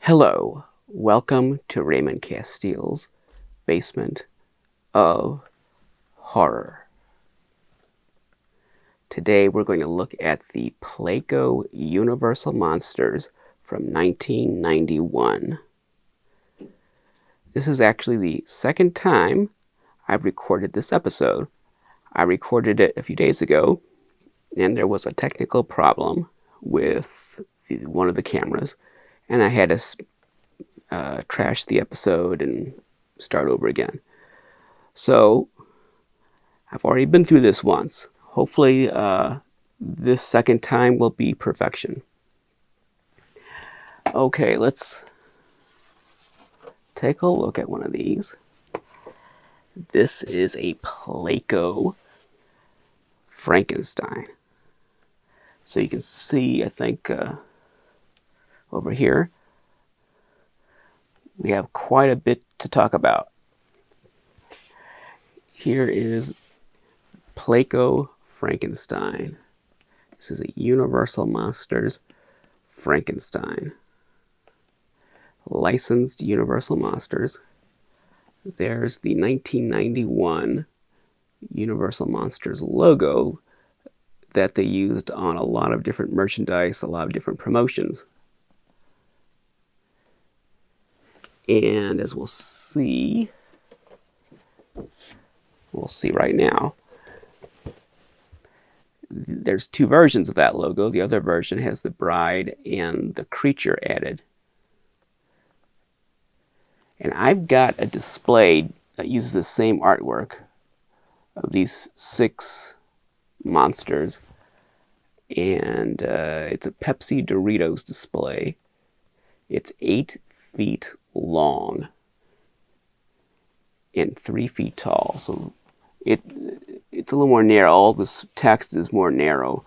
Hello, welcome to Raymond Castile's Basement of Horror. Today we're going to look at the Placo Universal Monsters from 1991. This is actually the second time I've recorded this episode. I recorded it a few days ago, and there was a technical problem with one of the cameras, and I had to trash the episode and start over again. So I've already been through this once. Hopefully this second time will be perfection. Okay, let's take a look at one of these. This is a Placo Frankenstein. So you can see, I think, over here, we have quite a bit to talk about. Here is Placo Frankenstein. This is a Universal Monsters Frankenstein. Licensed Universal Monsters. There's the 1991 Universal Monsters logo that they used on a lot of different merchandise, a lot of different promotions. And as we'll see right now, there's two versions of that logo. The other version has the bride and the creature added. And I've got a display that uses the same artwork of these 6 monsters. And it's a Pepsi Doritos display. It's 8 feet long and 3 feet tall. So it's a little more narrow. All this text is more narrow.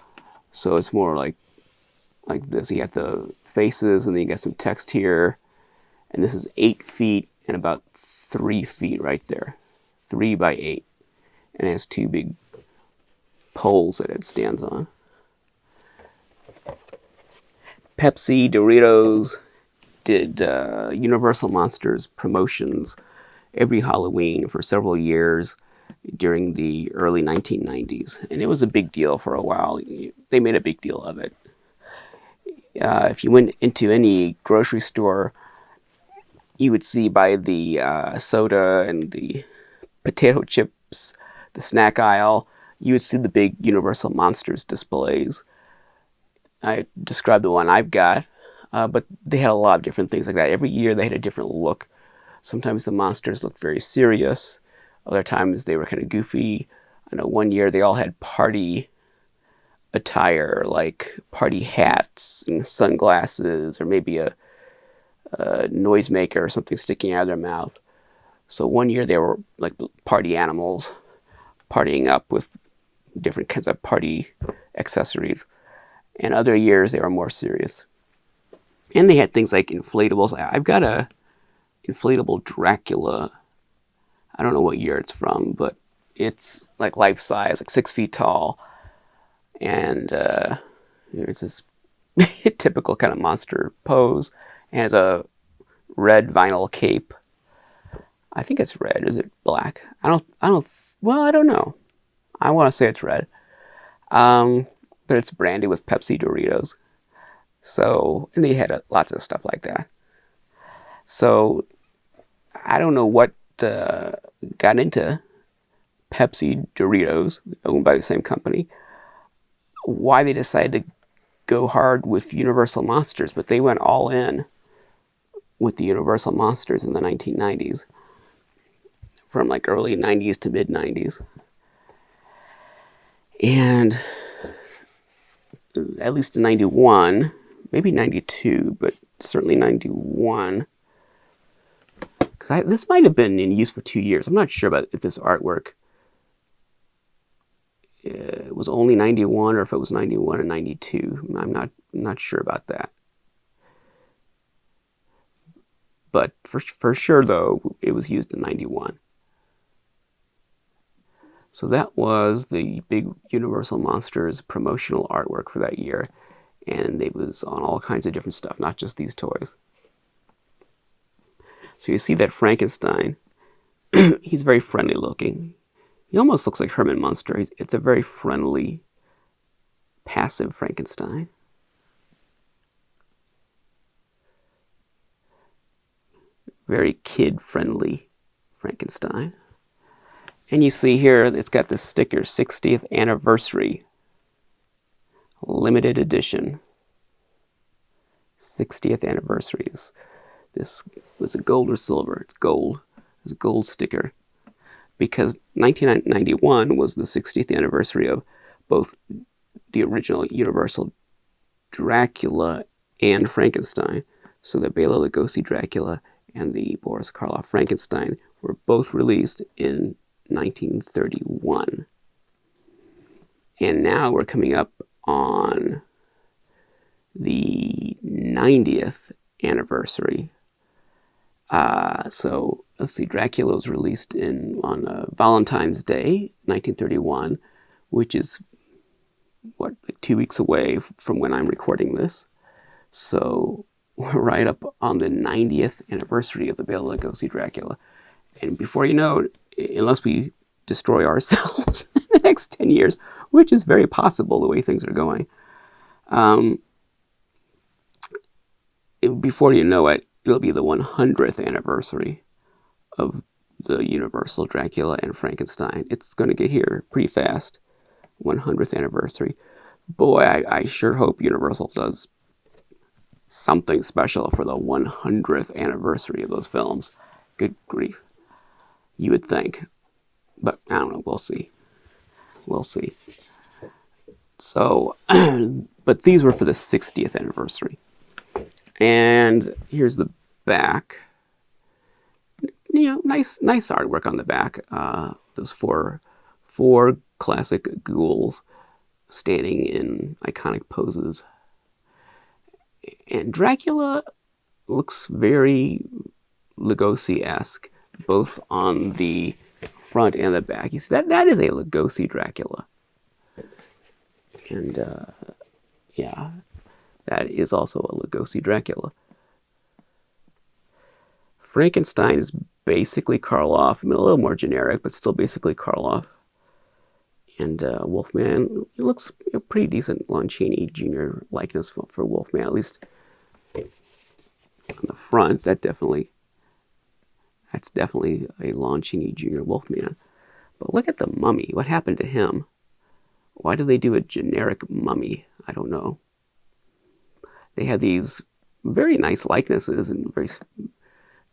So it's more like this. You got the faces and then you got some text here. And this is 8 feet and about 3 feet right there. 3 by 8. And it has 2 big poles that it stands on. Pepsi Doritos did Universal Monsters promotions every Halloween for several years during the early 1990s. And it was a big deal for a while. They made a big deal of it. If you went into any grocery store, you would see by the soda and the potato chips, the snack aisle, you would see the big Universal Monsters displays. I described the one I've got, but they had a lot of different things like that. Every year they had a different look. Sometimes the monsters looked very serious. Other times they were kind of goofy. I know one year they all had party attire, like party hats and sunglasses, or maybe a noisemaker or something sticking out of their mouth. So one year they were like party animals, partying up with different kinds of party accessories. And other years they were more serious. And they had things like inflatables. I've got a inflatable Dracula. I don't know what year it's from, but it's like life size, like 6 feet tall. And it's this typical kind of monster pose. And has a red vinyl cape. I think it's red. Is it black? I don't know. I want to say it's red. But it's branded with Pepsi Doritos. So, and they had lots of stuff like that. So, I don't know what got into Pepsi Doritos, owned by the same company, why they decided to go hard with Universal Monsters, but they went all in with the Universal Monsters in the 1990s, from like early 90s to mid 90s. And at least in 91, maybe 92, but certainly 91, because this might have been in use for 2 years. I'm not sure about if this artwork was only 91 or if it was 91 and 92. I'm not sure about that. But for sure, though, it was used in 91. So that was the big Universal Monsters promotional artwork for that year. And it was on all kinds of different stuff, not just these toys. So you see that Frankenstein, he's very friendly looking. He almost looks like Herman Munster. It's a very friendly, passive Frankenstein. Very kid-friendly Frankenstein. And you see here, it's got this sticker, 60th anniversary, limited edition. 60th anniversary. This was a gold or silver? It's gold. It's a gold sticker. Because 1991 was the 60th anniversary of both the original Universal Dracula and Frankenstein. So the Bela Lugosi Dracula and the Boris Karloff Frankenstein were both released in 1931. And now we're coming up on the 90th anniversary. So let's see, Dracula was released on Valentine's Day, 1931, which is, like 2 weeks away from when I'm recording this. So we're right up on the 90th anniversary of the Bela Lugosi Dracula. And before you know it, unless we destroy ourselves in the next 10 years, which is very possible the way things are going, before you know it, it'll be the 100th anniversary of the Universal Dracula and Frankenstein. It's going to get here pretty fast. 100th anniversary. Boy, I sure hope Universal does something special for the 100th anniversary of those films. Good grief. You would think. But I don't know. We'll see. We'll see. So, but these were for the 60th anniversary. And here's the back. You know, nice artwork on the back. Those four classic ghouls standing in iconic poses. And Dracula looks very Lugosi-esque, both on the front and the back. You see, that is a Lugosi Dracula. And, yeah, that is also a Lugosi Dracula. Frankenstein is basically Karloff. I mean, a little more generic, but still basically Karloff. And Wolfman, it looks a pretty decent Lon Chaney Jr. likeness for Wolfman, at least on the front. That's definitely a Lon Chaney Jr. Wolfman. But look at the mummy. What happened to him? Why do they do a generic mummy? I don't know. They have these very nice likenesses and very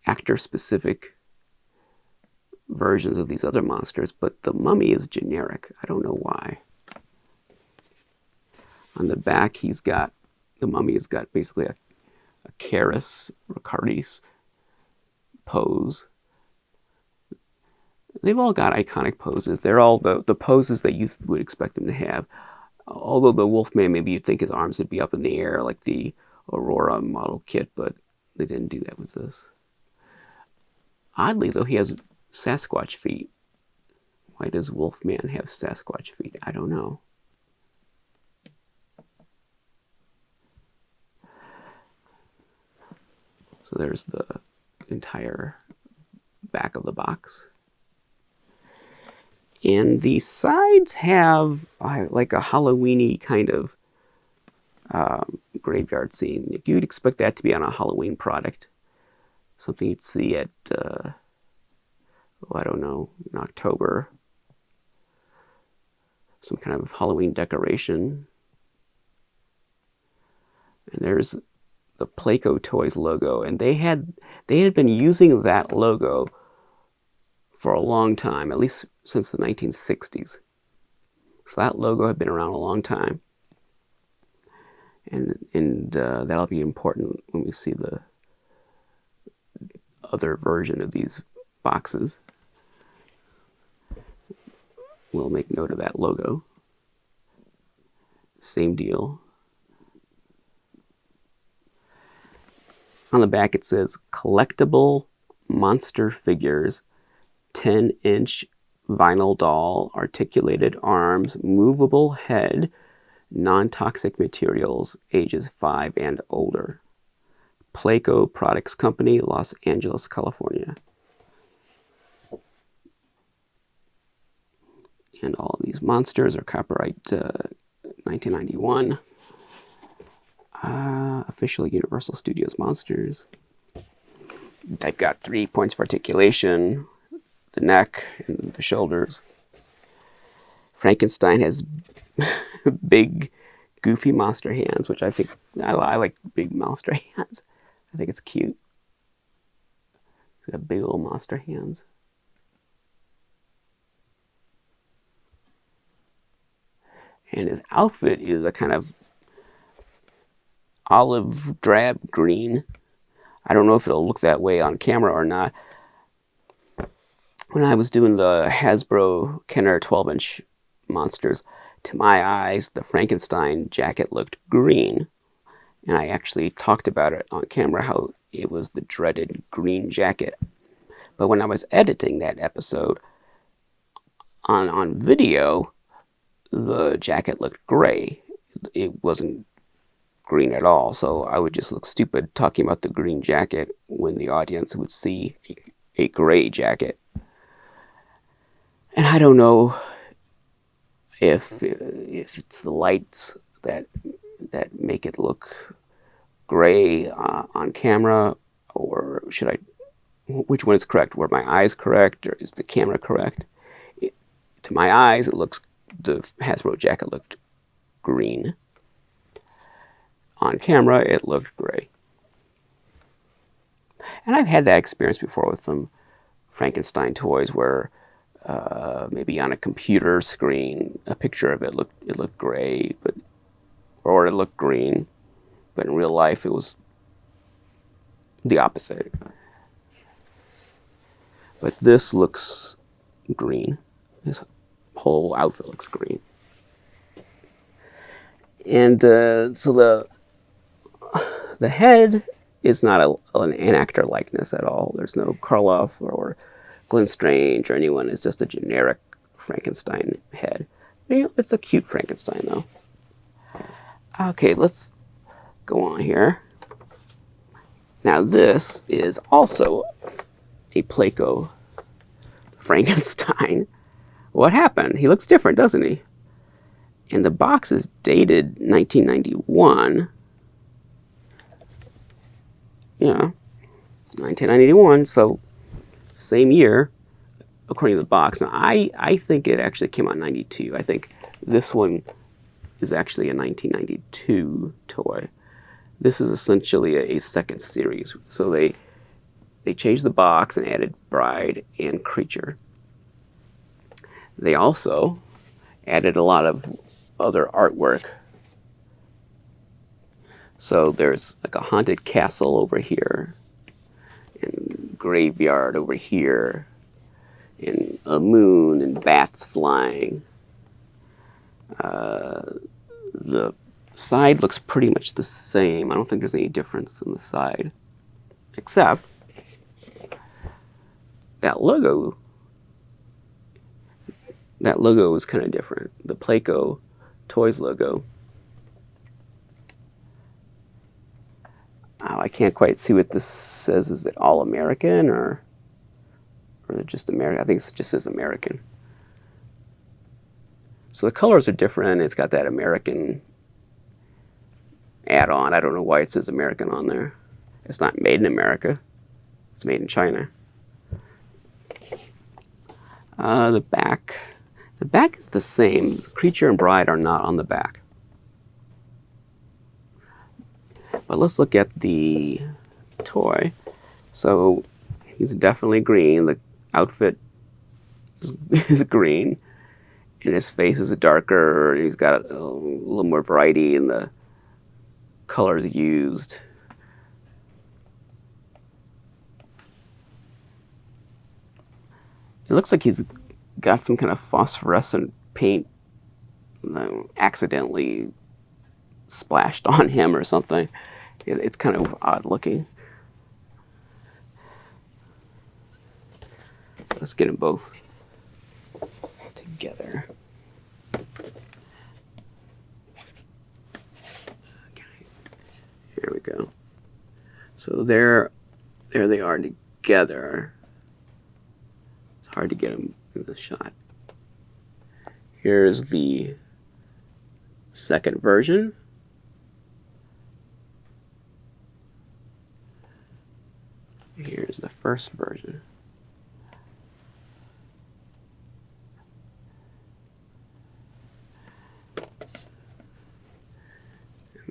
actor-specific versions of these other monsters, but the mummy is generic. I don't know why. On the back, the mummy has got basically a Charis Ricardis pose. They've all got iconic poses. They're all the poses that you would expect them to have. Although the Wolfman, maybe you'd think his arms would be up in the air like the Aurora model kit, but they didn't do that with this. Oddly, though, he has Sasquatch feet. Why does Wolfman have Sasquatch feet? I don't know. So there's the entire back of the box. And the sides have like a Halloween-y kind of graveyard scene. You'd expect that to be on a Halloween product. Something you'd see at, I don't know, in October. Some kind of Halloween decoration. And there's the Placo Toys logo. And they had been using that logo for a long time, at least since the 1960s. So that logo had been around a long time. And that'll be important when we see the other version of these boxes. We'll make note of that logo. Same deal. On the back it says collectible monster figures, 10-inch vinyl doll, articulated arms, movable head, non-toxic materials, ages 5 and older. Placo Products Company, Los Angeles, California. And all of these monsters are copyright 1991. Official Universal Studios monsters. They've got 3 points of articulation, the neck and the shoulders. Frankenstein has big, goofy monster hands, which I think, I like big monster hands. I think it's cute. He's got big old monster hands. And his outfit is a kind of olive drab green. I don't know if it'll look that way on camera or not. When I was doing the Hasbro Kenner 12-inch monsters, to my eyes, the Frankenstein jacket looked green. And I actually talked about it on camera, how it was the dreaded green jacket. But when I was editing that episode, on video, the jacket looked gray. It wasn't green at all, so I would just look stupid talking about the green jacket when the audience would see a gray jacket. And I don't know if it's the lights that make it look gray on camera, or which one is correct? Were my eyes correct, or is the camera correct? To my eyes, the Hasbro jacket looked green. On camera, it looked gray. And I've had that experience before with some Frankenstein toys where maybe on a computer screen, a picture of it looked gray, or it looked green, but in real life it was the opposite. But this looks green. This whole outfit looks green. And so the head is not an actor likeness at all. There's no Karloff or Glenn Strange or anyone. It's just a generic Frankenstein head. It's a cute Frankenstein, though. Okay, let's go on here. Now this is also a Placo Frankenstein. What happened? He looks different, doesn't he? And the box is dated 1991. Yeah, 1991, so same year, according to the box. Now, I think it actually came out in 92. I think this one is actually a 1992 toy. This is essentially a second series. So they changed the box and added Bride and Creature. They also added a lot of other artwork. So there's like a haunted castle over here, and graveyard over here, and a moon and bats flying. The side looks pretty much the same. I don't think there's any difference in the side, except that logo. That logo is kind of different. The Placo Toys logo. I can't quite see what this says. Is it all American or is it just American? I think it just says American. So the colors are different. It's got that American add-on. I don't know why it says American on there. It's not made in America. It's made in China. The back. The back is the same. Creature and Bride are not on the back. But let's look at the toy. So he's definitely green. The outfit is green. And his face is darker. He's got a little more variety in the colors used. It looks like he's got some kind of phosphorescent paint accidentally splashed on him or something. It's kind of odd looking. Let's get them both together. Okay, here we go. So there they are together. It's hard to get them in the shot. Here's the second version. Here's the first version. And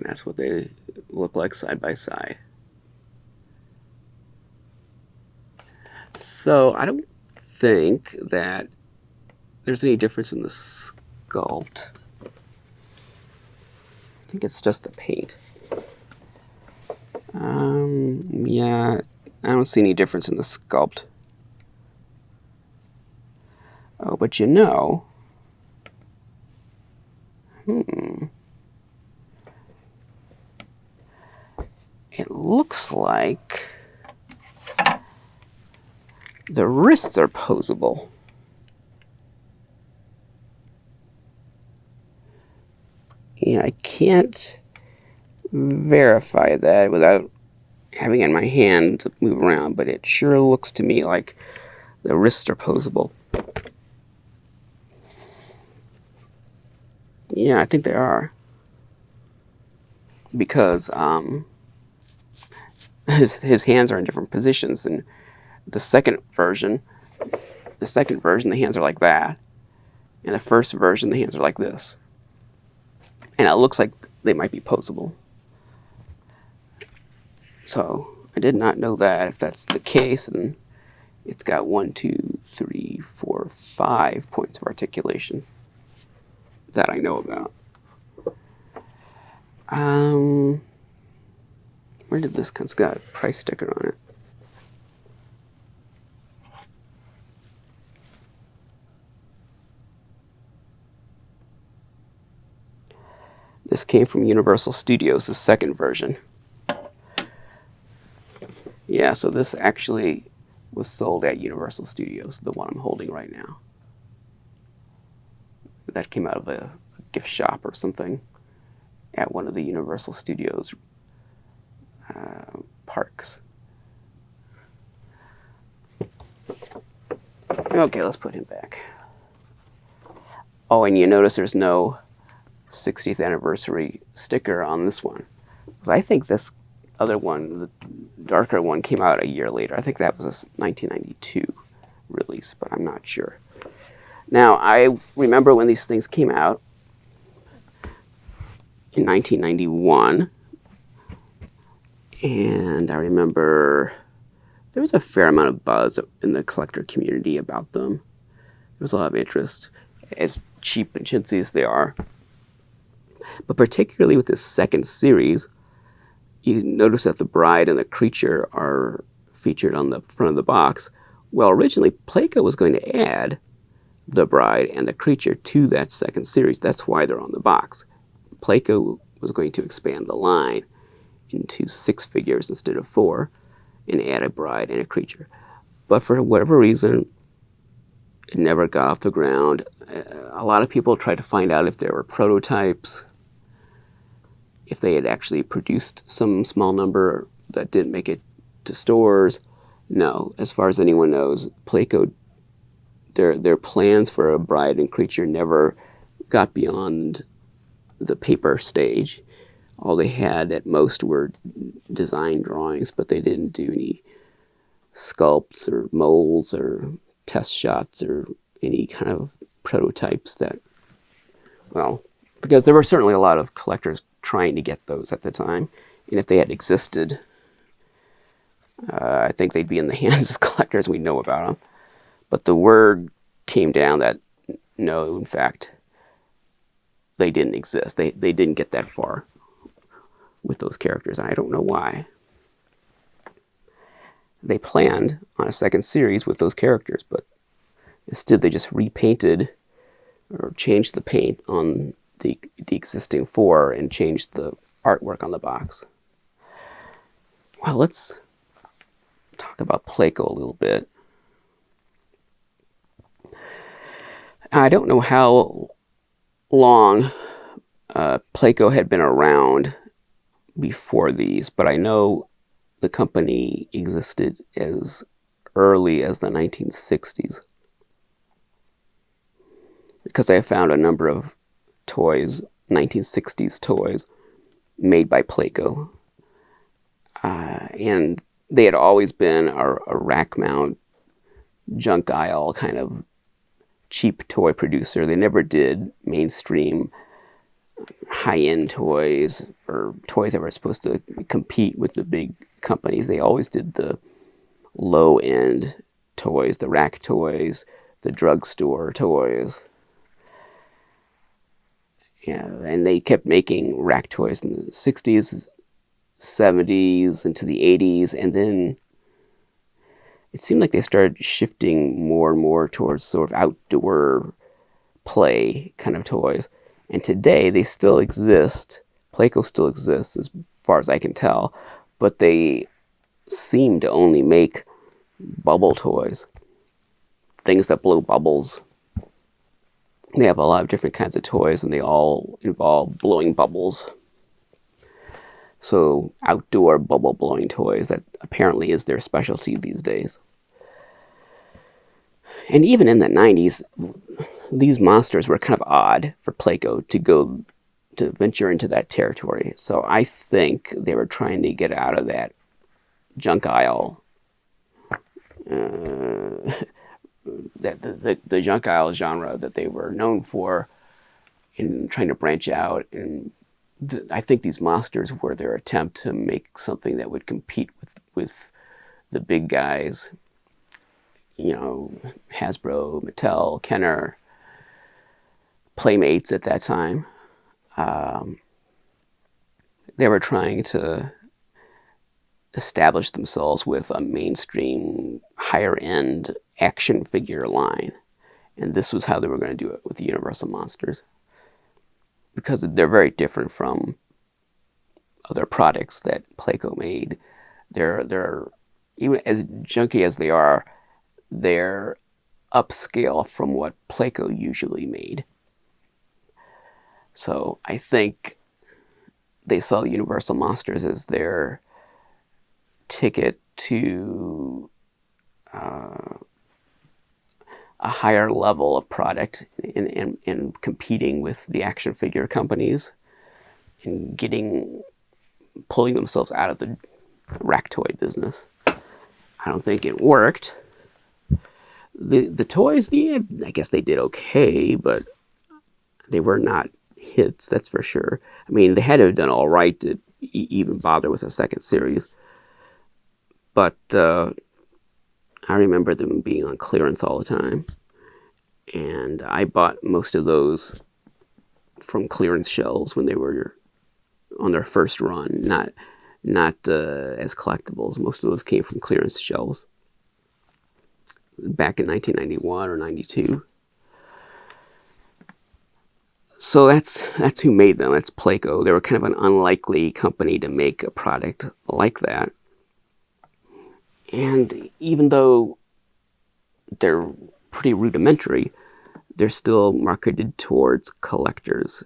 that's what they look like side by side. So I don't think that there's any difference in the sculpt. I think it's just the paint. Yeah, I don't see any difference in the sculpt. Oh, but you know, it looks like the wrists are posable. Yeah, I can't verify that without having it in my hand to move around, but it sure looks to me like the wrists are posable. Yeah, I think they are. Because his hands are in different positions. And the second version, the hands are like that. And the first version, the hands are like this. And it looks like they might be posable. So I did not know that. If that's the case, and it's got 1, 2, 3, 4, 5 points of articulation that I know about. Where did this come? It's got a price sticker on it. This came from Universal Studios, the second version. Yeah, so this actually was sold at Universal Studios, the one I'm holding right now. That came out of a gift shop or something at one of the Universal Studios parks. Okay, let's put him back. Oh, and you notice there's no 60th anniversary sticker on this one. I think this other one, the darker one, came out a year later. I think that was a 1992 release, but I'm not sure. Now, I remember when these things came out in 1991, and I remember there was a fair amount of buzz in the collector community about them. There was a lot of interest, as cheap and chintzy as they are. But particularly with this second series, you notice that the bride and the creature are featured on the front of the box. Well, originally, Placo was going to add the bride and the creature to that second series. That's why they're on the box. Placo was going to expand the line into 6 figures instead of 4 and add a bride and a creature. But for whatever reason, it never got off the ground. A lot of people tried to find out if there were prototypes, if they had actually produced some small number that didn't make it to stores. No, as far as anyone knows, Placo, their plans for a bride and creature never got beyond the paper stage. All they had at most were design drawings, but they didn't do any sculpts or molds or test shots or any kind of prototypes that, well, because there were certainly a lot of collectors trying to get those at the time. And if they had existed, I think they'd be in the hands of collectors. We know about them. But the word came down that, no, in fact, they didn't exist. They didn't get that far with those characters, and I don't know why. They planned on a second series with those characters, but instead they just repainted or changed the paint on the existing 4 and changed the artwork on the box. Well, let's talk about Placo a little bit. I don't know how long Placo had been around before these, but I know the company existed as early as the 1960s, because I found a number of toys, 1960s toys, made by Placo. And they had always been a rack mount, junk aisle kind of cheap toy producer. They never did mainstream high-end toys or toys that were supposed to compete with the big companies. They always did the low-end toys, the rack toys, the drugstore toys. Yeah, and they kept making rack toys in the 60s, 70s, into the 80s, and then it seemed like they started shifting more and more towards sort of outdoor play kind of toys. And today they still exist. Placo still exists as far as I can tell, but they seem to only make bubble toys, things that blow bubbles. They have a lot of different kinds of toys, and they all involve blowing bubbles. So outdoor bubble blowing toys, that apparently is their specialty these days. And even in the 90s, these monsters were kind of odd for Placo to venture into that territory. So I think they were trying to get out of that junk aisle, that the junk aisle genre that they were known for, in trying to branch out. And I think these monsters were their attempt to make something that would compete with the big guys, you know, Hasbro, Mattel, Kenner, Playmates at that time. They were trying to establish themselves with a mainstream, higher-end action figure line. And this was how they were going to do it with the Universal Monsters, because they're very different from other products that Placo made. They're even as junky as they are, they're upscale from what Placo usually made. So I think they saw the Universal Monsters as their ticket to a higher level of product in competing with the action figure companies and pulling themselves out of the rack toy business. I don't think it worked. The toys, I guess they did okay, but they were not hits, that's for sure. I mean, they had to have done all right to even bother with a second series. But I remember them being on clearance all the time. And I bought most of those from clearance shelves when they were on their first run, not as collectibles. Most of those came from clearance shelves back in 1991 or 92. So that's who made them. That's Placo. They were kind of an unlikely company to make a product like that. And even though they're pretty rudimentary, they're still marketed towards collectors.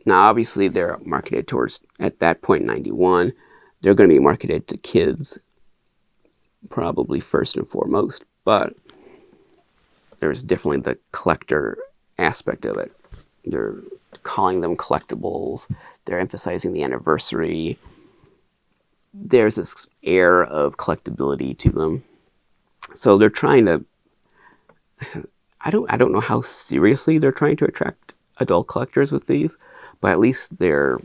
Now, obviously, they're marketed towards, at that point in 91, they're going to be marketed to kids, probably first and foremost. But there's definitely the collector aspect of it. They're calling them collectibles. They're emphasizing the anniversary. There's this air of collectability to them. So they're trying to, I don't know how seriously they're trying to attract adult collectors with these, but at least they're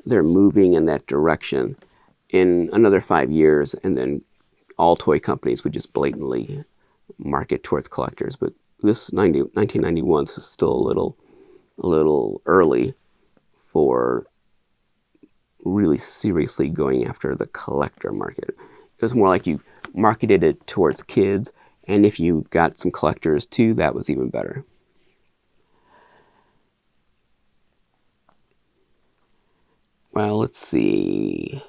moving in that direction. In another 5 years, and then all toy companies would just blatantly market towards collectors. But this 1991 was still a little early for really seriously going after the collector market. It was more like you marketed it towards kids, and if you got some collectors too, that was even better. Well, let's see.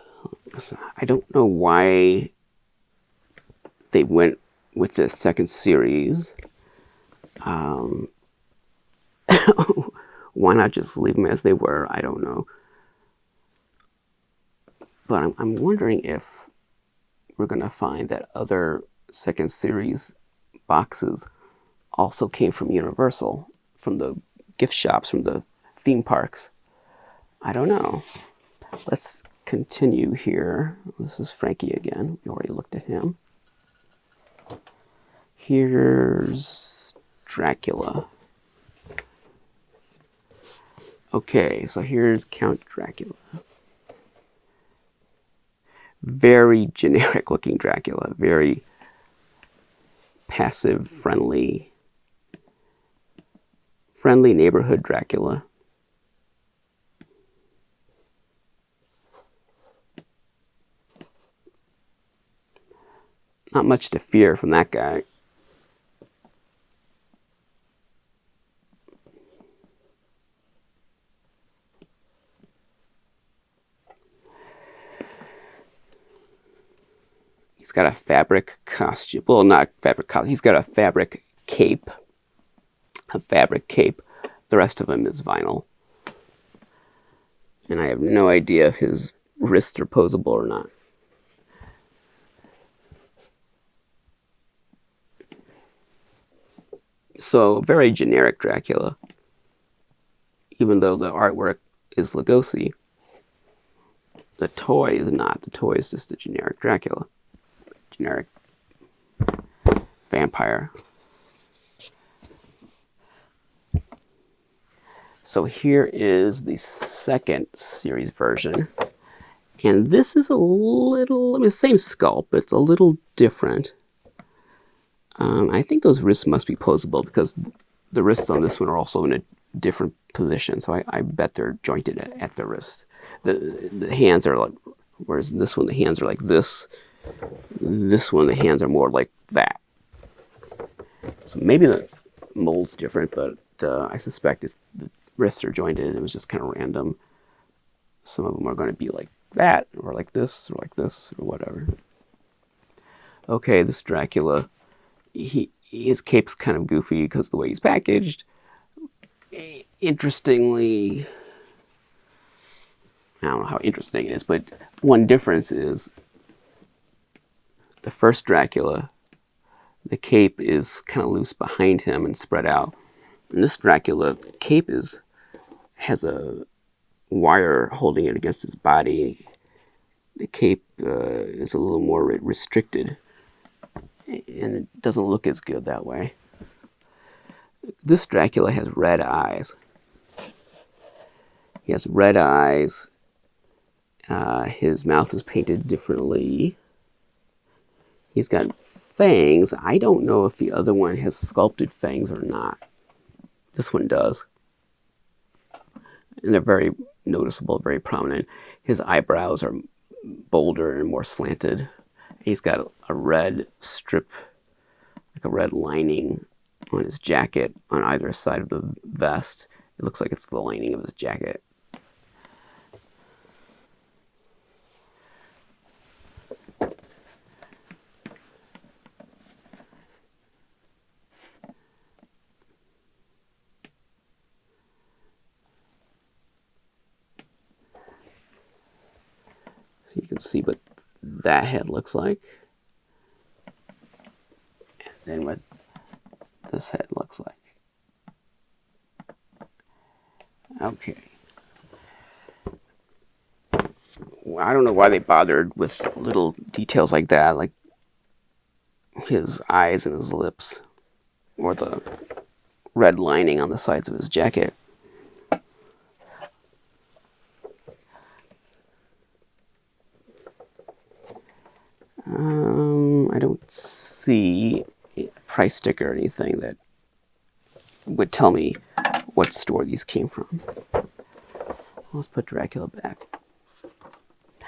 I don't know why they went with this second series. Why not just leave them as they were? I don't know. But I'm wondering if we're going to find that other second series boxes also came from Universal, from the gift shops, from the theme parks. I don't know. Let's continue here. This is Frankie again. We already looked at him. Here's Dracula. Okay, so here's Count Dracula. Very generic looking Dracula. Very passive, friendly neighborhood Dracula. Not much to fear from that guy. He's got a fabric costume. Well, not fabric costume. He's got a fabric cape. A fabric cape. The rest of him is vinyl. And I have no idea if his wrists are posable or not. So, very generic Dracula. Even though the artwork is Lugosi, the toy is not. The toy is just a generic Dracula. Generic vampire. So here is the second series version. And this is a little, I mean, same sculpt, but it's a little different. I think those wrists must be posable because the wrists on this one are also in a different position. So I bet they're jointed at the wrist. The hands are like, whereas this one, the hands are like this. This one, the hands are more like that. So maybe the mold's different, but I suspect the wrists are jointed. It was just kind of random. Some of them are going to be like that, or like this, or whatever. Okay, this Dracula, his cape's kind of goofy because of the way he's packaged. Interestingly, I don't know how interesting it is, but one difference is the first Dracula, the cape is kind of loose behind him and spread out. And this Dracula cape has a wire holding it against his body. The cape is a little more restricted, and it doesn't look as good that way. This Dracula has red eyes. He has red eyes. His mouth is painted differently. He's got fangs. I don't know if the other one has sculpted fangs or not. This one does. And they're very noticeable, very prominent. His eyebrows are bolder and more slanted. He's got a red strip, like a red lining on his jacket on either side of the vest. It looks like it's the lining of his jacket. So you can see what that head looks like. And then what this head looks like. Okay. Well, I don't know why they bothered with little details like that, like his eyes and his lips, or the red lining on the sides of his jacket. I don't see a price sticker or anything that would tell me what store these came from. Let's put Dracula back.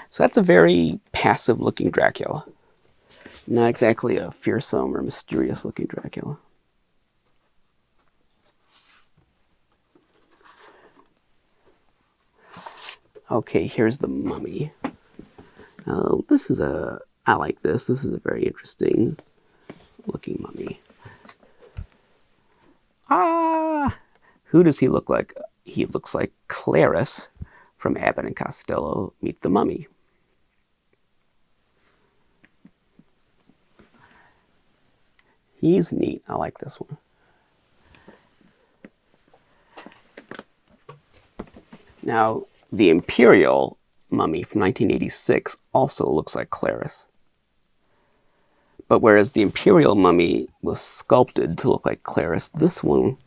So that's a very passive looking Dracula. Not exactly a fearsome or mysterious looking Dracula. Okay, here's the Mummy. I like this. This is a very interesting looking mummy. Who does he look like? He looks like Clarice from Abbott and Costello Meet the Mummy. He's neat. I like this one. Now, the Imperial mummy from 1986 also looks like Claris. But whereas the Imperial mummy was sculpted to look like Claris, this one,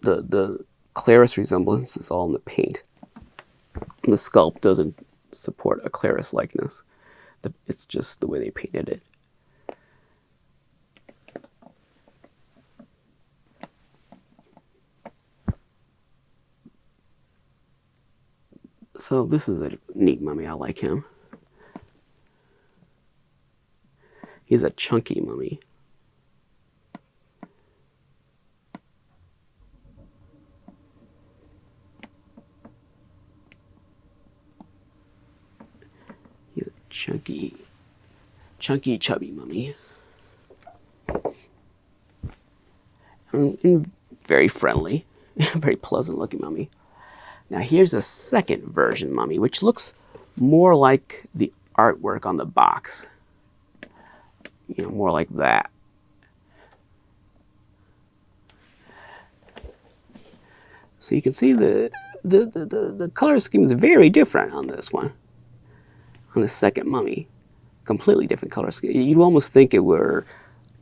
the Claris resemblance is all in the paint. The sculpt doesn't support a Claris likeness. It's just the way they painted it. So this is a neat mummy. I like him. He's a chunky mummy. He's a chunky, chubby mummy. And very friendly, very pleasant looking mummy. Now here's a second version mummy, which looks more like the artwork on the box. You know, more like that. So you can see the color scheme is very different on this one. On the second mummy. Completely different color scheme. You'd almost think it were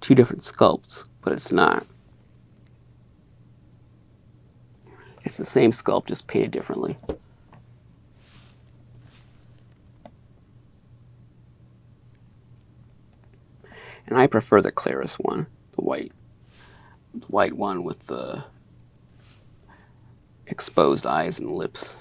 two different sculpts, but it's not. It's the same sculpt, just painted differently. And I prefer the Claris one, the white one with the exposed eyes and lips.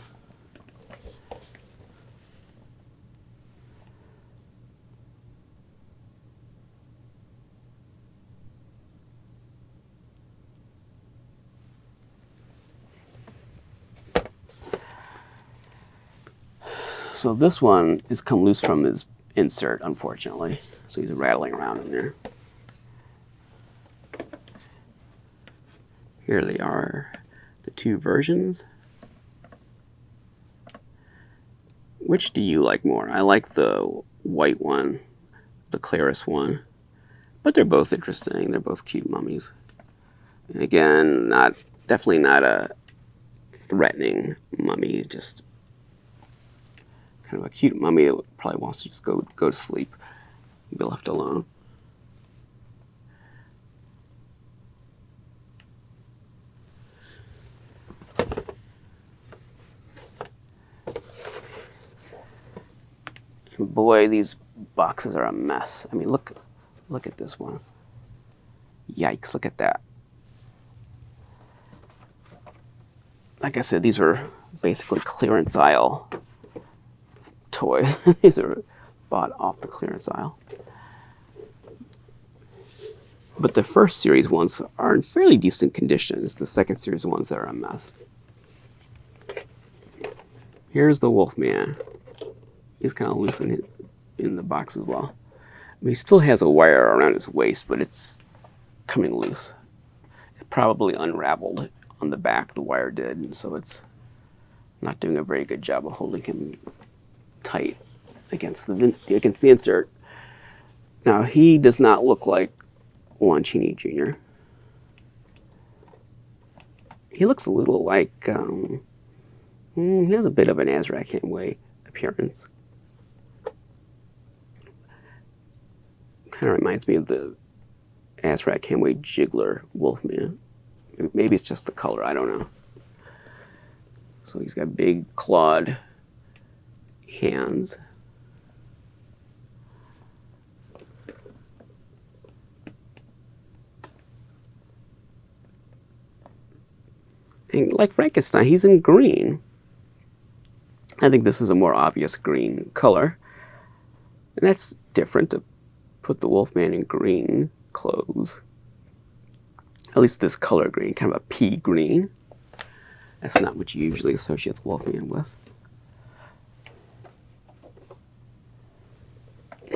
So this one has come loose from his insert, unfortunately. So he's rattling around in there. Here they are, the two versions. Which do you like more? I like the white one, the Claris one. But they're both interesting. They're both cute mummies. And again, definitely not a threatening mummy, just kind of a cute mummy that probably wants to just go to sleep and be left alone. And boy, these boxes are a mess. I mean, look at this one. Yikes, look at that. Like I said, these were basically clearance aisle toys. These are bought off the clearance aisle. But the first series ones are in fairly decent conditions. The second series ones are a mess. Here's the Wolfman. He's kind of loose in the box as well. I mean, he still has a wire around his waist, but it's coming loose. It probably unraveled on the back, the wire did, and so it's not doing a very good job of holding him tight against the insert. Now, he does not look like Wancini Jr. He looks a little like, he has a bit of an Azrak Hamway appearance. Kind of reminds me of the Azrak Hamway Jiggler Wolfman. Maybe it's just the color, I don't know. So he's got big clawed hands. And like Frankenstein, he's in green. I think this is a more obvious green color. And that's different to put the Wolfman in green clothes. At least this color green, kind of a pea green. That's not what you usually associate the Wolfman with.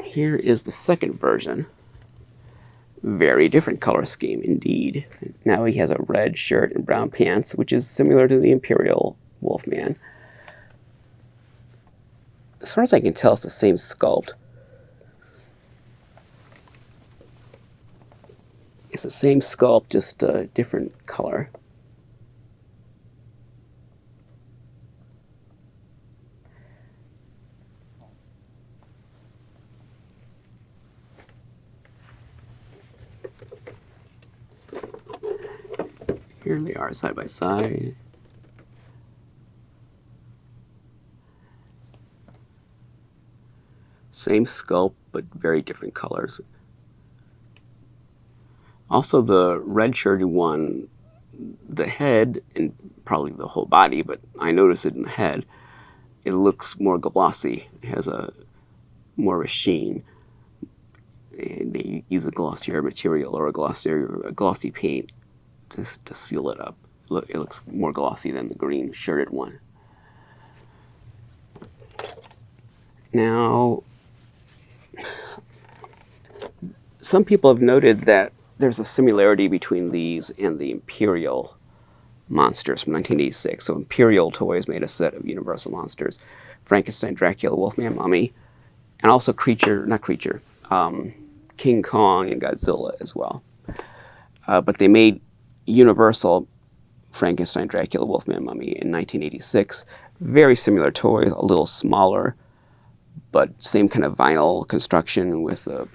Here is the second version. Very different color scheme indeed. Now he has a red shirt and brown pants, which is similar to the Imperial Wolfman. As far as I can tell, it's the same sculpt. It's the same sculpt, just a different color. Here they are side by side. Same sculpt, but very different colors. Also, the red-shirted one, the head, and probably the whole body, but I notice it in the head, it looks more glossy. It has more of a sheen. And they use a glossier material or a glossy paint to seal it up. It looks more glossy than the green shirted one. Now, some people have noted that there's a similarity between these and the Imperial monsters from 1986. So Imperial Toys made a set of Universal monsters: Frankenstein, Dracula, Wolfman, Mummy, and also King Kong and Godzilla as well. But they made Universal Frankenstein, Dracula, Wolfman, Mummy in 1986. Very similar toys, a little smaller, but same kind of vinyl construction with a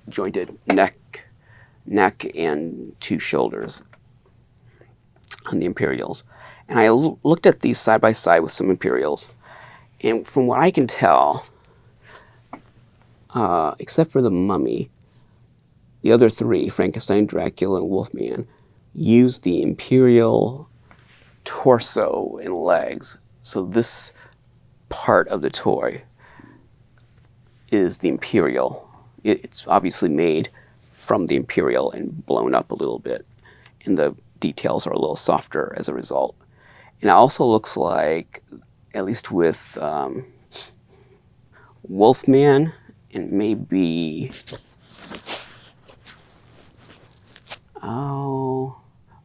jointed neck and two shoulders on the Imperials. And I looked at these side by side with some Imperials, and from what I can tell, except for the Mummy, the other three, Frankenstein, Dracula, and Wolfman, use the Imperial torso and legs. So this part of the toy is the Imperial. It's obviously made from the Imperial and blown up a little bit, and the details are a little softer as a result. And it also looks like, at least with Wolfman and maybe,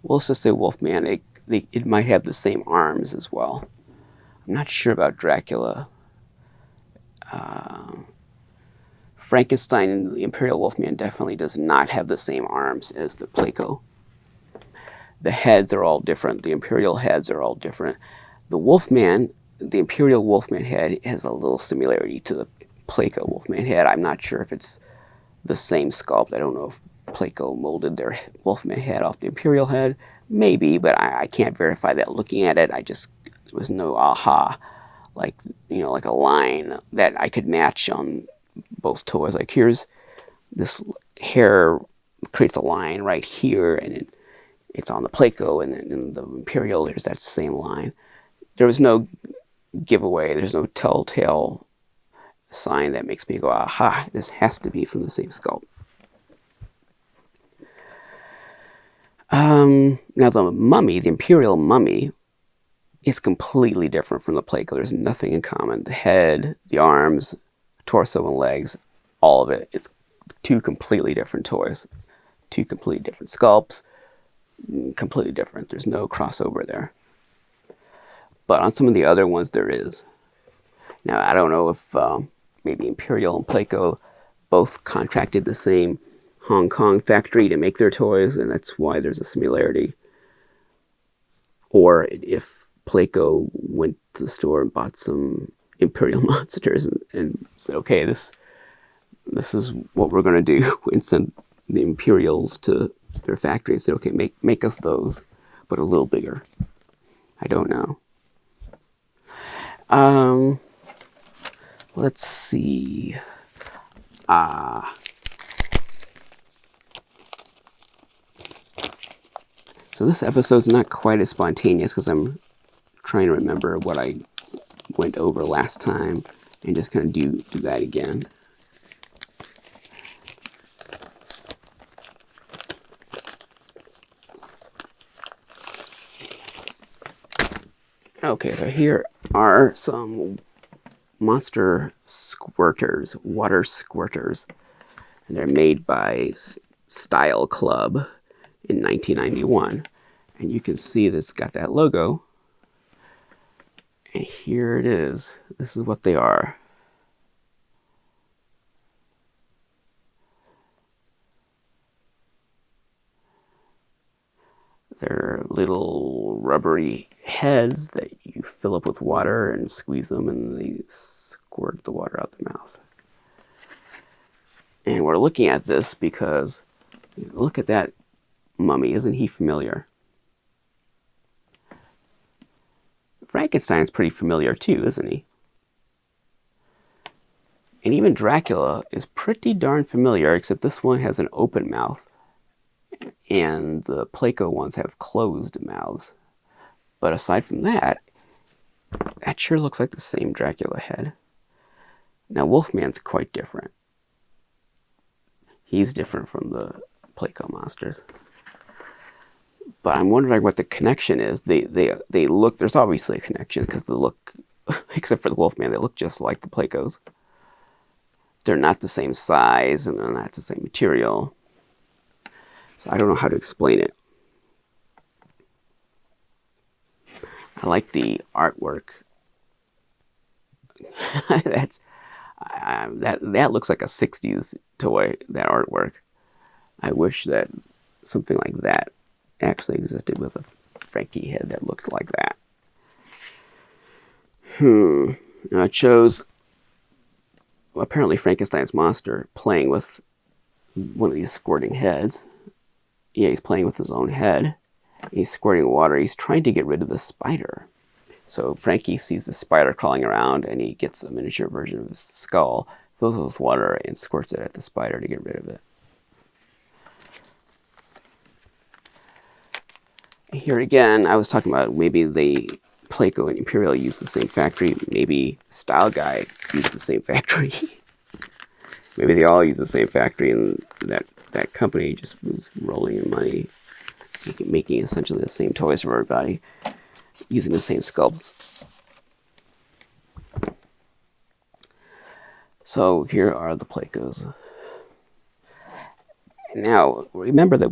let's just say Wolfman, it might have the same arms as well. I'm not sure about Dracula. Frankenstein and the Imperial Wolfman definitely does not have the same arms as the Placo. The heads are all different. The Imperial heads are all different. The Imperial Wolfman head has a little similarity to the Placo Wolfman head. I'm not sure if it's the same sculpt. I don't know if Placo molded their Wolfman head off the Imperial head. Maybe, but I can't verify that looking at it. There was no aha, like a line that I could match on both toys. Like, here's this hair creates a line right here, and it's on the Placo, and then in the Imperial there's that same line. There was no giveaway. There's no telltale sign that makes me go, aha, this has to be from the same sculpt. Now the Mummy, the Imperial Mummy, is completely different from the Placo. There's nothing in common. The head, the arms, torso and legs, all of it. It's two completely different toys, two completely different sculpts, completely different. There's no crossover there. But on some of the other ones, there is. Now, I don't know if maybe Imperial and Placo both contracted the same Hong Kong factory to make their toys, and that's why there's a similarity. Or if Placo went to the store and bought some Imperial monsters and said, okay, this is what we're going to do, and send the Imperials to their factory and say, okay, make us those, but a little bigger. I don't know. Let's see. So this episode's not quite as spontaneous because I'm trying to remember what I went over last time and just kind of do that again. Okay, so here are some monster squirters, water squirters, and they're made by Style Club in 1991. And you can see this got that logo. And here it is. This is what they are. They're little rubbery heads that you fill up with water and squeeze them, and they squirt the water out the mouth. And we're looking at this because look at that mummy. Isn't he familiar? Frankenstein's pretty familiar too, isn't he? And even Dracula is pretty darn familiar, except this one has an open mouth, and the Placo ones have closed mouths. But aside from that, that sure looks like the same Dracula head. Now, Wolfman's quite different. He's different from the Placo monsters. But I'm wondering what the connection is. They look, there's obviously a connection because they look, except for the Wolfman, they look just like the Placos. They're not the same size and they're not the same material. So I don't know how to explain it. I like the artwork. That looks like a 60s toy, that artwork. I wish that something like that actually existed with a Frankie head that looked like that. Now it shows apparently Frankenstein's monster playing with one of these squirting heads. Yeah, he's playing with his own head. He's squirting water. He's trying to get rid of the spider. So Frankie sees the spider crawling around, and he gets a miniature version of his skull, fills it with water, and squirts it at the spider to get rid of it. Here again, I was talking about maybe the Placo and Imperial used the same factory. Maybe Style Guy used the same factory. Maybe they all use the same factory, and that company just was rolling in money, making essentially the same toys for everybody, using the same sculpts. So here are the Placos. Now, remember that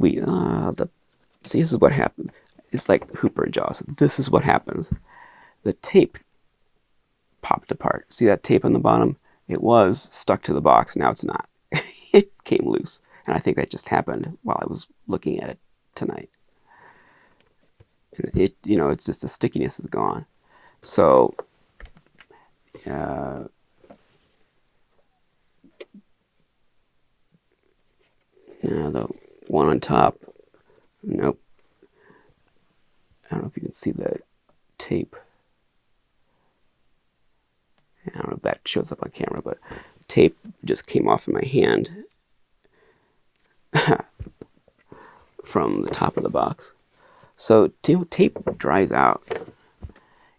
see, this is what happened. It's like Hooper and Jaws. This is what happens. The tape popped apart. See that tape on the bottom? It was stuck to the box. Now it's not. It came loose. And I think that just happened while I was looking at it tonight. And it's just the stickiness is gone. So, the one on top, nope. I don't know if you can see the tape. I don't know if that shows up on camera, but tape just came off in my hand from the top of the box. So tape dries out.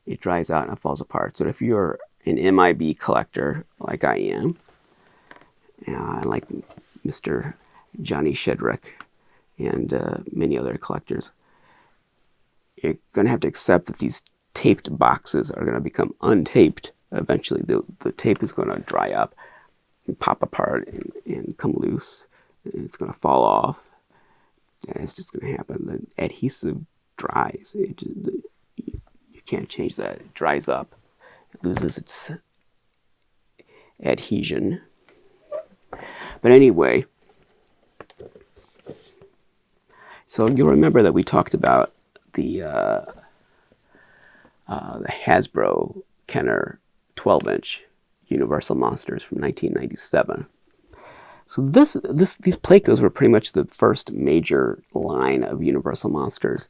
It dries out and it falls apart. So if you're an MIB collector like I am, like Mr. Johnny Shedrick and many other collectors, you're going to have to accept that these taped boxes are going to become untaped. Eventually, the tape is going to dry up and pop apart and come loose. It's going to fall off. It's just going to happen. The adhesive dries. You can't change that. It dries up. It loses its adhesion. But anyway, so you'll remember that we talked about the Hasbro Kenner 12-inch Universal Monsters from 1997. So these Placos were pretty much the first major line of Universal Monsters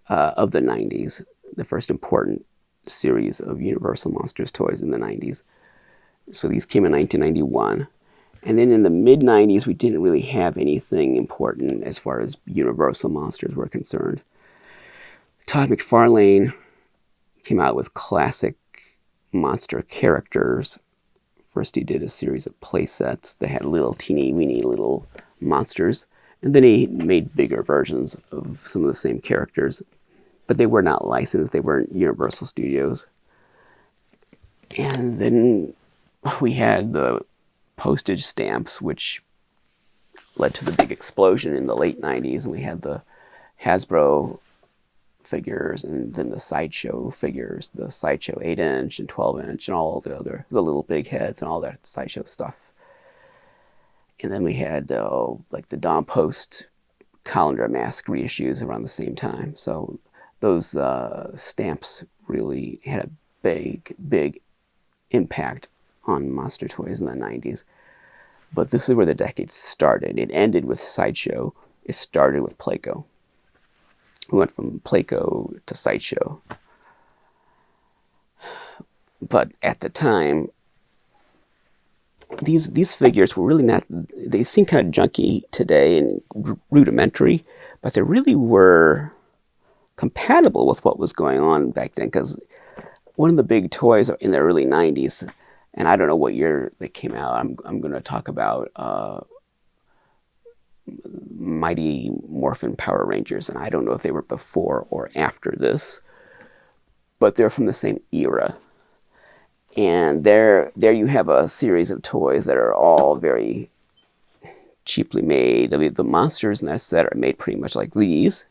of the 90s, the first important series of Universal Monsters toys in the 90s. So these came in 1991. And then in the mid-90s, we didn't really have anything important as far as Universal Monsters were concerned. Todd McFarlane came out with classic monster characters. First he did a series of play sets that had little teeny weeny little monsters, and then he made bigger versions of some of the same characters, but they were not licensed. They weren't Universal Studios. And then we had the postage stamps, which led to the big explosion in the late 90s, and we had the Hasbro figures, and then the Sideshow figures, the Sideshow 8-inch and 12-inch and all the little big heads and all that Sideshow stuff. And then we had like the Dom Post calendar mask reissues around the same time. So those stamps really had a big impact on monster toys in the 90s. But this is where the decade started. It ended with Sideshow. It started with Placo. We went from Placo to Sideshow. But at the time, these figures were really not, they seem kind of junky today and rudimentary, but they really were compatible with what was going on back then, because one of the big toys in the early 90s, and I don't know what year they came out, I'm going to talk about Mighty Morphin Power Rangers, and I don't know if they were before or after this, but they're from the same era. And there you have a series of toys that are all very cheaply made. I mean, the monsters in that set are made pretty much like these.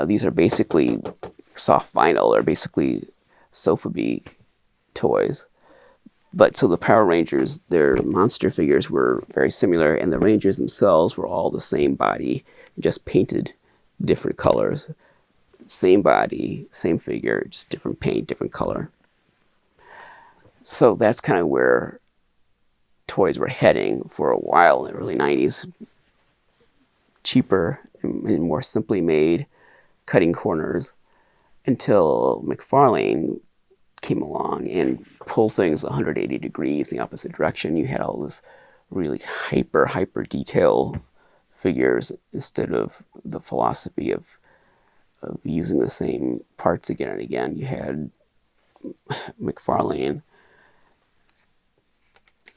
These are basically soft vinyl, or basically Sofubi toys. But so the Power Rangers, their monster figures were very similar, and the Rangers themselves were all the same body, just painted different colors. Same body, same figure, just different paint, different color. So that's kind of where toys were heading for a while in the early 90s. Cheaper and more simply made, cutting corners, until McFarlane came along and pulled things 180 degrees in the opposite direction. You had all this really hyper detail figures instead of the philosophy of using the same parts again and again. You had McFarlane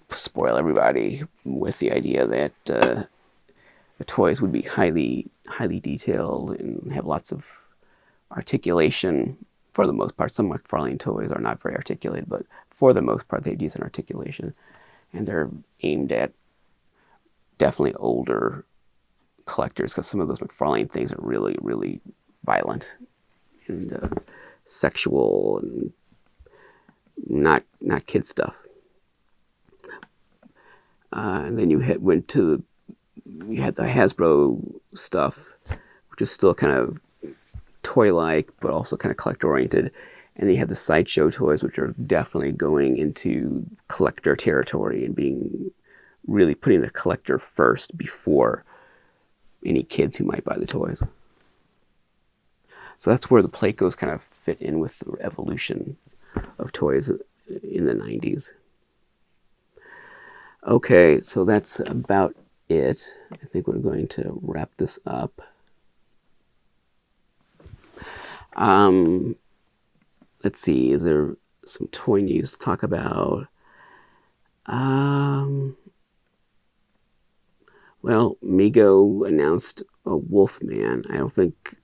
spoil everybody with the idea that the toys would be highly detailed and have lots of articulation. For the most part, some McFarlane toys are not very articulated, but for the most part, they have decent articulation, and they're aimed at definitely older collectors, because some of those McFarlane things are really violent and sexual and not kid stuff. And then you had the Hasbro stuff, which is still kind of toy-like, but also kind of collector-oriented. And then you have the Sideshow toys, which are definitely going into collector territory and being really putting the collector first before any kids who might buy the toys. So that's where the Placos kind of fit in with the evolution of toys in the 90s. Okay, so that's about it. I think we're going to wrap this up. Let's see, is there some toy news to talk about? Well, Mego announced a Wolfman. I don't think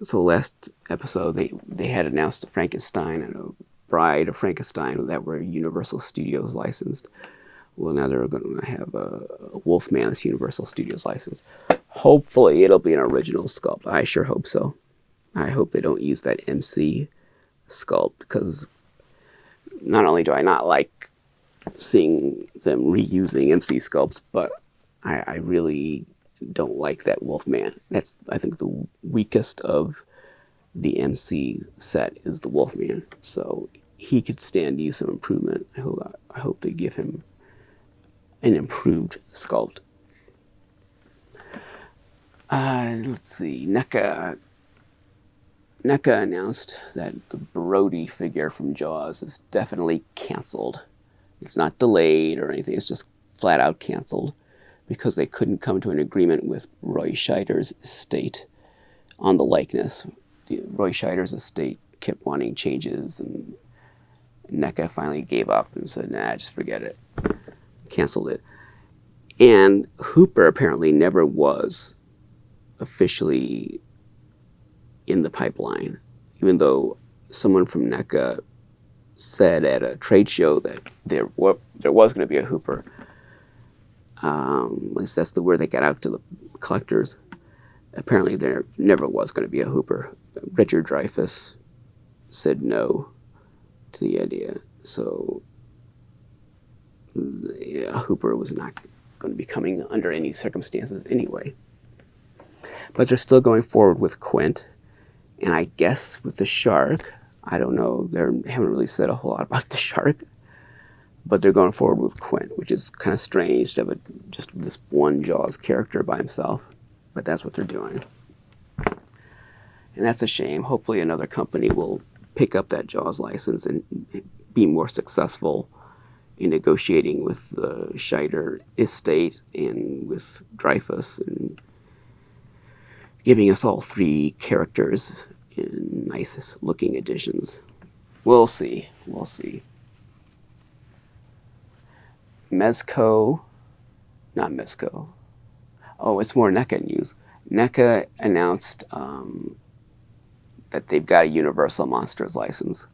so. Last episode they had announced a Frankenstein and a Bride of Frankenstein that were Universal Studios licensed. Well, now they're going to have a Wolfman that's Universal Studios licensed. Hopefully it'll be an original sculpt. I sure hope so. I hope they don't use that MC sculpt, because not only do I not like seeing them reusing MC sculpts, but I really don't like that Wolfman. That's, I think, the weakest of the MC set is the Wolfman. So he could stand to use some improvement. I hope they give him an improved sculpt. Let's see, NECA announced that the Brody figure from Jaws is definitely canceled. It's not delayed or anything, it's just flat out canceled because they couldn't come to an agreement with Roy Scheider's estate on the likeness. Roy Scheider's estate kept wanting changes, and NECA finally gave up and said, nah, just forget it. Canceled it. And Hooper apparently never was officially in the pipeline, even though someone from NECA said at a trade show that there was going to be a Hooper. At least that's the word they got out to the collectors. Apparently there never was going to be a Hooper. Richard Dreyfuss said no to the idea. So yeah, Hooper was not going to be coming under any circumstances anyway. But they're still going forward with Quint. And I guess with the shark, I don't know, they haven't really said a whole lot about the shark. But they're going forward with Quint, which is kind of strange to have just this one Jaws character by himself. But that's what they're doing. And that's a shame. Hopefully another company will pick up that Jaws license and be more successful in negotiating with the Scheider estate and with Dreyfuss and giving us all 3 characters in nice looking additions. We'll see. We'll see. Mezco, not Mezco. Oh, it's more NECA news. NECA announced that they've got a Universal Monsters license,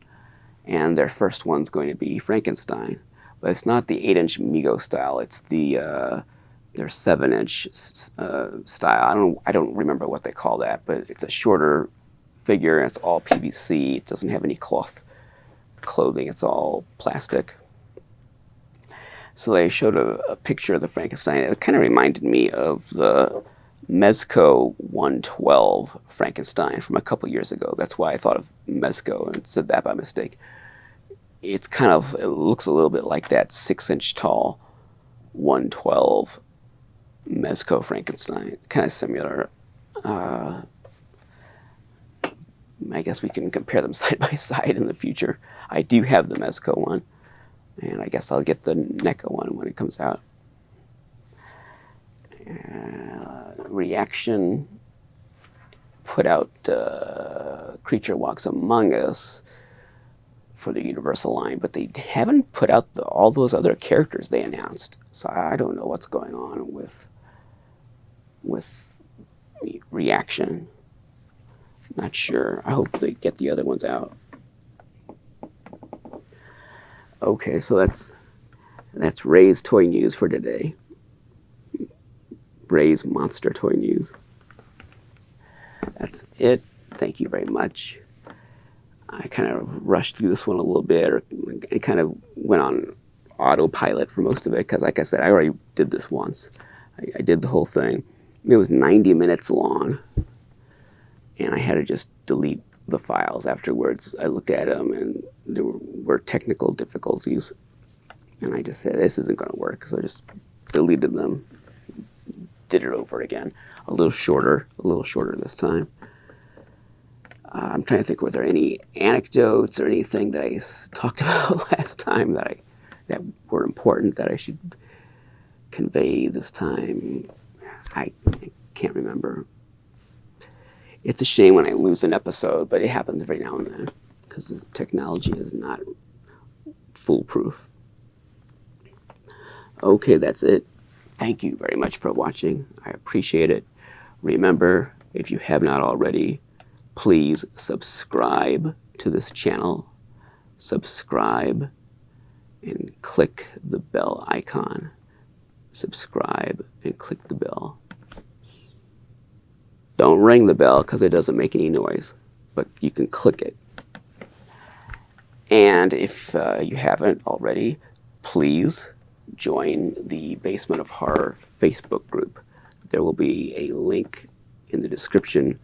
and their first one's going to be Frankenstein. But it's not the 8-inch Mego style. It's the their 7-inch style. I don't remember what they call that, but it's a shorter figure. And it's all PVC. It doesn't have any cloth clothing. It's all plastic. So they showed a picture of the Frankenstein. It kind of reminded me of the Mezco 112 Frankenstein from a couple years ago. That's why I thought of Mezco and said that by mistake. It looks a little bit like that 6-inch tall 112 Mezco Frankenstein. Kind of similar. I guess we can compare them side by side in the future. I do have the Mezco one. And I guess I'll get the NECA one when it comes out. Reaction put out Creature Walks Among Us for the Universal line, but they haven't put out all those other characters they announced. So I don't know what's going on with Reaction. Not sure. I hope they get the other ones out. Okay, so that's Ray's toy news for today. Ray's monster toy news. That's it. Thank you very much. I kind of rushed through this one a little bit, or it kind of went on autopilot for most of it, because like I said, I already did this once. I did the whole thing. It was 90 minutes long, and I had to just delete the files afterwards. I looked at them, and there were technical difficulties, and I just said, this isn't going to work, so I just deleted them, did it over again. A little shorter this time. I'm trying to think, were there any anecdotes or anything that I talked about last time that were important that I should convey this time? I can't remember. It's a shame when I lose an episode, but it happens every now and then because the technology is not foolproof. Okay, that's it. Thank you very much for watching. I appreciate it. Remember, if you have not already, please subscribe to this channel. Subscribe and click the bell icon. Subscribe and click the bell. Don't ring the bell because it doesn't make any noise, but you can click it. And if you haven't already, please join the Basement of Horror Facebook group. There will be a link in the description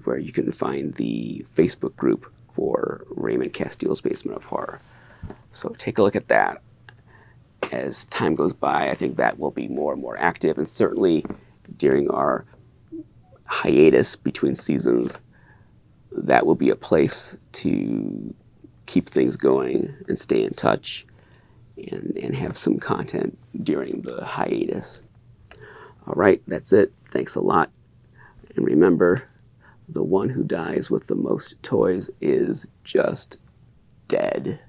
where you can find the Facebook group for Raymond Castile's Basement of Horror. So take a look at that. As time goes by, I think that will be more and more active, and certainly during our hiatus between seasons, that will be a place to keep things going and stay in touch and have some content during the hiatus. All right, that's it. Thanks a lot. And remember, the one who dies with the most toys is just dead.